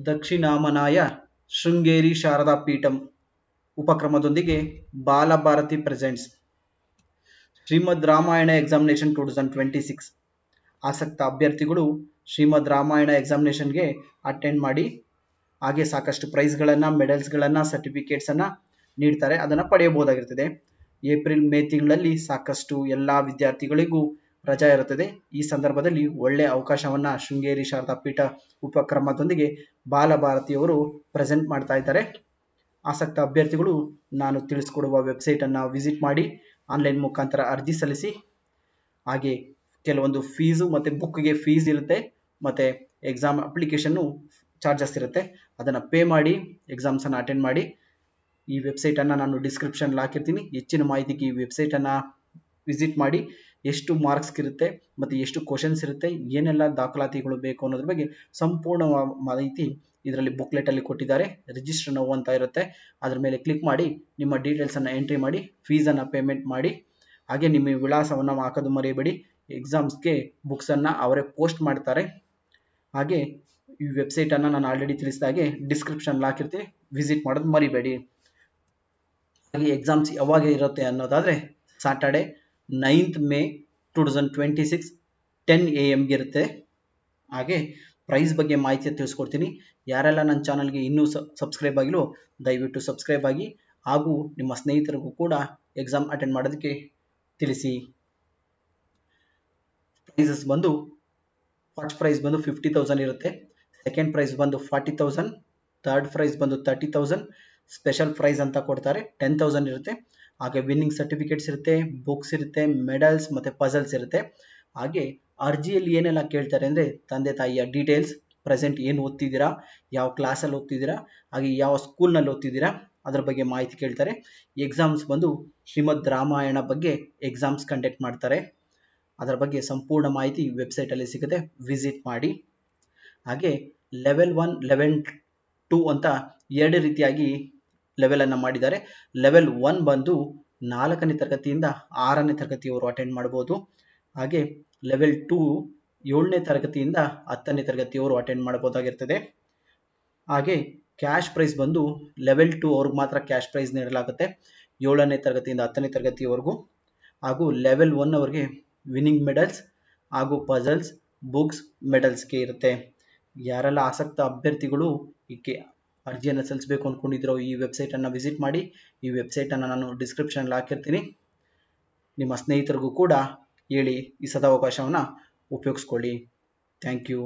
ದಕ್ಷಿಣಾಮನಾಯ Sringeri Sharada ಪೀಠಂ ಉಪಕ್ರಮದೊಂದಿಗೆ ಬಾಲಭಾರತಿ presents ಶ್ರೀಮದ್ Ramayana examination 2026 ಆಸಕ್ತ ಅಭ್ಯರ್ಥಿಗಳು ಶ್ರೀಮದ್ Ramayana ಎಕ್ಸಾಮಿನೇಷನ್ಗೆ attend ಮಾಡಿ. ಹಾಗೆ ಸಾಕಷ್ಟು ಪ್ರೈಸ್ಗಳನ್ನು, ಮೆಡಲ್ಸ್ಗಳನ್ನು, ಸರ್ಟಿಫಿಕೇಟ್ಸನ್ನು ನೀಡ್ತಾರೆ, ಅದನ್ನು ಪಡೆಯಬಹುದಾಗಿರ್ತದೆ. ಏಪ್ರಿಲ್ ಮೇ ತಿಂಗಳಲ್ಲಿ ಸಾಕಷ್ಟು ಎಲ್ಲ ವಿದ್ಯಾರ್ಥಿಗಳಿಗೂ ರಜಾ ಇರುತ್ತದೆ. ಈ ಸಂದರ್ಭದಲ್ಲಿ ಒಳ್ಳೆಯ ಅವಕಾಶವನ್ನು ಶೃಂಗೇರಿ ಶಾರದಾ ಪೀಠ ಉಪಕ್ರಮದೊಂದಿಗೆ ಬಾಲಭಾರತಿಯವರು ಪ್ರೆಸೆಂಟ್ ಮಾಡ್ತಾ ಇದ್ದಾರೆ. ಆಸಕ್ತ ಅಭ್ಯರ್ಥಿಗಳು ನಾನು ತಿಳಿಸ್ಕೊಡುವ ವೆಬ್ಸೈಟನ್ನು ವಿಸಿಟ್ ಮಾಡಿ ಆನ್ಲೈನ್ ಮುಖಾಂತರ ಅರ್ಜಿ ಸಲ್ಲಿಸಿ. ಹಾಗೆ ಕೆಲವೊಂದು ಫೀಸು ಮತ್ತು ಬುಕ್ಗೆ ಫೀಸ್ ಇರುತ್ತೆ, ಮತ್ತು ಎಕ್ಸಾಮ್ ಅಪ್ಲಿಕೇಶನ್ನು ಚಾರ್ಜಸ್ ಇರುತ್ತೆ, ಅದನ್ನು ಪೇ ಮಾಡಿ ಎಕ್ಸಾಮ್ಸನ್ನು ಅಟೆಂಡ್ ಮಾಡಿ. ಈ ವೆಬ್ಸೈಟನ್ನು ನಾನು ಡಿಸ್ಕ್ರಿಪ್ಷನ್ಲಿ ಹಾಕಿರ್ತೀನಿ. ಹೆಚ್ಚಿನ ಮಾಹಿತಿಗೆ ಈ ವೆಬ್ಸೈಟನ್ನು ವಿಸಿಟ್ ಮಾಡಿ. ಎಷ್ಟು ಮಾರ್ಕ್ಸ್ ಇರುತ್ತೆ ಮತ್ತು ಎಷ್ಟು ಕ್ವಶನ್ಸ್ ಇರುತ್ತೆ, ಏನೆಲ್ಲ ದಾಖಲಾತಿಗಳು ಬೇಕು ಅನ್ನೋದ್ರ ಬಗ್ಗೆ ಸಂಪೂರ್ಣ ಮಾಹಿತಿ ಇದರಲ್ಲಿ ಬುಕ್ಲೆಟಲ್ಲಿ ಕೊಟ್ಟಿದ್ದಾರೆ. ರಿಜಿಸ್ಟರ್ ನೌ ಅಂತ ಇರುತ್ತೆ, ಅದ್ರ ಮೇಲೆ ಕ್ಲಿಕ್ ಮಾಡಿ ನಿಮ್ಮ ಡೀಟೇಲ್ಸನ್ನು ಎಂಟ್ರಿ ಮಾಡಿ ಫೀಸನ್ನು ಪೇಮೆಂಟ್ ಮಾಡಿ. ಹಾಗೆ ನಿಮ್ಮ ವಿಳಾಸವನ್ನು ಹಾಕೋದು ಮರೆಯಬೇಡಿ. ಎಕ್ಸಾಮ್ಸ್ಗೆ ಬುಕ್ಸನ್ನು ಅವರೇ ಪೋಸ್ಟ್ ಮಾಡ್ತಾರೆ. ಹಾಗೆ ಈ ವೆಬ್ಸೈಟನ್ನು ನಾನು ಆಲ್ರೆಡಿ ತಿಳಿಸಿದಾಗೆ ಡಿಸ್ಕ್ರಿಪ್ಷನ್ಲಿ ಹಾಕಿರ್ತೀನಿ, ವಿಸಿಟ್ ಮಾಡೋದು ಮರಿಬೇಡಿ. ಹಾಗೆ ಎಕ್ಸಾಮ್ಸ್ ಯಾವಾಗ ಇರುತ್ತೆ ಅನ್ನೋದಾದರೆ ಸಾಟರ್ಡೆ 9th May 2026 10 AM ಇರುತ್ತೆ. ಹಾಗೆ ಪ್ರೈಸ್ ಬಗ್ಗೆ ಮಾಹಿತಿ ತಿಳಿಸ್ಕೊಡ್ತೀನಿ. ಯಾರೆಲ್ಲ ನನ್ನ ಚಾನಲ್ಗೆ ಇನ್ನೂ ಸಬ್ಸ್ಕ್ರೈಬ್ ಆಗಿಲ್ಲೋ ದಯವಿಟ್ಟು ಸಬ್ಸ್ಕ್ರೈಬ್ ಆಗಿ, ಹಾಗೂ ನಿಮ್ಮ ಸ್ನೇಹಿತರಿಗೂ ಕೂಡ ಎಕ್ಸಾಮ್ ಅಟೆಂಡ್ ಮಾಡೋದಕ್ಕೆ ತಿಳಿಸಿ. ಪ್ರೈಸಸ್ ಬಂದು ಫಸ್ಟ್ ಪ್ರೈಸ್ ಬಂದು 50,000 ಇರುತ್ತೆ, ಸೆಕೆಂಡ್ ಪ್ರೈಸ್ ಬಂದು 40,000, ಥರ್ಡ್ ಪ್ರೈಸ್ ಬಂದು 30,000, ಸ್ಪೆಷಲ್ ಪ್ರೈಸ್ ಅಂತ ಕೊಡ್ತಾರೆ 10,000 ಇರುತ್ತೆ. ಹಾಗೆ ವಿನ್ನಿಂಗ್ ಸರ್ಟಿಫಿಕೇಟ್ಸ್ ಇರುತ್ತೆ, ಬುಕ್ಸ್ ಇರುತ್ತೆ, ಮೆಡಲ್ಸ್ ಮತ್ತು ಪಜಲ್ಸ್ ಇರುತ್ತೆ. ಹಾಗೆ ಅರ್ಜಿಯಲ್ಲಿ ಏನೆಲ್ಲ ಕೇಳ್ತಾರೆ ಅಂದರೆ ತಂದೆ ತಾಯಿಯ ಡೀಟೇಲ್ಸ್, ಪ್ರೆಸೆಂಟ್ ಏನು ಓದ್ತಿದ್ದೀರಾ, ಯಾವ ಕ್ಲಾಸಲ್ಲಿ ಓದ್ತಿದ್ದೀರಾ, ಹಾಗೆ ಯಾವ ಸ್ಕೂಲ್ನಲ್ಲಿ ಓದ್ತಿದ್ದೀರಾ, ಅದರ ಬಗ್ಗೆ ಮಾಹಿತಿ ಕೇಳ್ತಾರೆ. ಎಕ್ಸಾಮ್ಸ್ ಬಂದು ಶ್ರೀಮದ್ ರಾಮಾಯಣ ಬಗ್ಗೆ ಎಕ್ಸಾಮ್ಸ್ ಕಂಡಕ್ಟ್ ಮಾಡ್ತಾರೆ. ಅದರ ಬಗ್ಗೆ ಸಂಪೂರ್ಣ ಮಾಹಿತಿ ವೆಬ್ಸೈಟಲ್ಲಿ ಸಿಗುತ್ತೆ, ವಿಸಿಟ್ ಮಾಡಿ. ಹಾಗೆ ಲೆವೆಲ್ 1, ಲೆವೆಲ್ 2 ಅಂತ ಎರಡು ರೀತಿಯಾಗಿ ಲೆವೆಲನ್ನು ಮಾಡಿದ್ದಾರೆ. ಲೆವೆಲ್ 1 ಬಂದು 4ನೇ ತರಗತಿಯಿಂದ 6ನೇ ತರಗತಿಯವರು ಅಟೆಂಡ್ ಮಾಡ್ಬೋದು. ಹಾಗೆ ಲೆವೆಲ್ 2 7ನೇ ತರಗತಿಯಿಂದ 10ನೇ ತರಗತಿಯವರು ಅಟೆಂಡ್ ಮಾಡಬಹುದಾಗಿರ್ತದೆ. ಹಾಗೆ ಕ್ಯಾಶ್ ಪ್ರೈಸ್ ಬಂದು ಲೆವೆಲ್ 2 ಅವ್ರಿಗೆ ಮಾತ್ರ ಕ್ಯಾಶ್ ಪ್ರೈಸ್ ನೀಡಲಾಗುತ್ತೆ, 7ನೇ ತರಗತಿಯಿಂದ 10ನೇ ತರಗತಿಯವರೆಗೂ. ಹಾಗೂ ಲೆವೆಲ್ 1 ಅವರಿಗೆ ವಿನ್ನಿಂಗ್ ಮೆಡಲ್ಸ್ ಹಾಗೂ ಪಜಲ್ಸ್, ಬುಕ್ಸ್, ಮೆಡಲ್ಸ್ಗೆ ಇರುತ್ತೆ. ಯಾರೆಲ್ಲ ಆಸಕ್ತ ಅಭ್ಯರ್ಥಿಗಳು ಇದಕ್ಕೆ ಅರ್ಜಿಯನ್ನು ಸಲ್ಲಿಸಬೇಕು ಅಂದ್ಕೊಂಡಿದ್ರೋ ಈ ವೆಬ್ಸೈಟನ್ನು ವಿಸಿಟ್ ಮಾಡಿ. ಈ ವೆಬ್ಸೈಟನ್ನು ನಾನು ಡಿಸ್ಕ್ರಿಪ್ಷನ್ಲಿ ಹಾಕಿರ್ತೀನಿ. ನಿಮ್ಮ ಸ್ನೇಹಿತರಿಗೂ ಕೂಡ ಹೇಳಿ ಈ ಸದಾವಕಾಶವನ್ನು ಉಪಯೋಗಿಸ್ಕೊಳ್ಳಿ. Thank you.